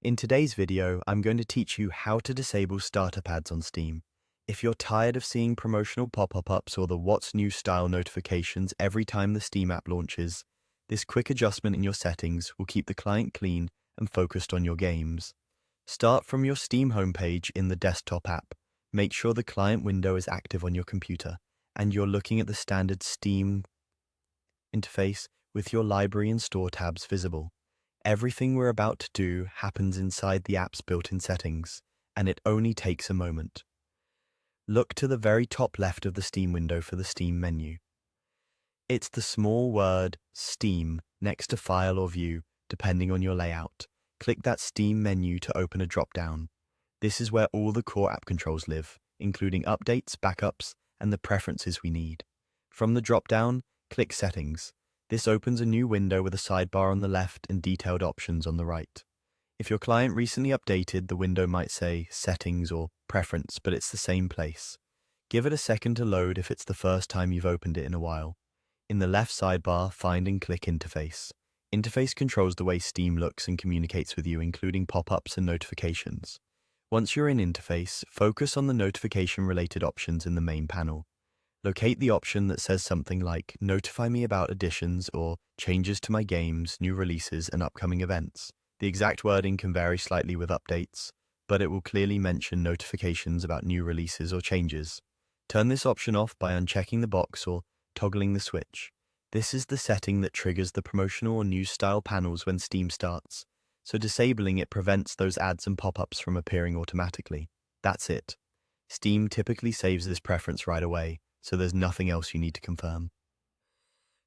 In today's video, I'm going to teach you how to disable startup ads on Steam. If you're tired of seeing promotional pop-ups or the What's New style notifications every time the Steam app launches, this quick adjustment in your settings will keep the client clean and focused on your games. Start from your Steam homepage in the desktop app. Make sure the client window is active on your computer, and you're looking at the standard Steam interface with your library and store tabs visible. Everything we're about to do happens inside the app's built-in settings, and it only takes a moment. Look to the very top left of the Steam window for the Steam menu. It's the small word Steam next to File or View, depending on your layout. Click that Steam menu to open a drop-down. This is where all the core app controls live, including updates, backups, and the preferences we need. From the drop-down, click Settings. This opens a new window with a sidebar on the left and detailed options on the right. If your client recently updated, the window might say Settings or Preference, but it's the same place. Give it a second to load if it's the first time you've opened it in a while. In the left sidebar, find and click Interface. Interface controls the way Steam looks and communicates with you, including pop-ups and notifications. Once you're in Interface, focus on the notification-related options in the main panel. Locate the option that says something like Notify me about additions or changes to my games, new releases, and upcoming events. The exact wording can vary slightly with updates, but it will clearly mention notifications about new releases or changes. Turn this option off by unchecking the box or toggling the switch. This is the setting that triggers the promotional or news style panels when Steam starts, so disabling it prevents those ads and pop-ups from appearing automatically. That's it. Steam typically saves this preference right away, so there's nothing else you need to confirm.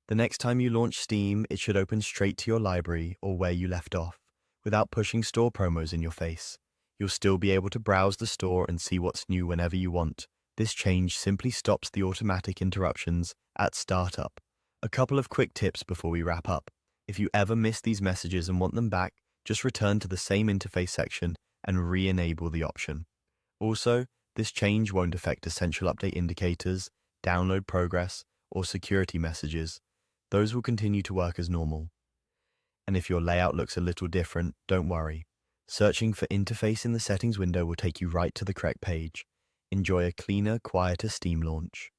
The next time you launch Steam, it should open straight to your library or where you left off, without pushing store promos in your face. You'll still be able to browse the store and see what's new whenever you want. This change simply stops the automatic interruptions at startup. A couple of quick tips before we wrap up. If you ever miss these messages and want them back, just return to the same interface section and re-enable the option. Also, this change won't affect essential update indicators, download progress, or security messages. Those will continue to work as normal. And if your layout looks a little different, don't worry. Searching for interface in the settings window will take you right to the correct page. Enjoy a cleaner, quieter Steam launch.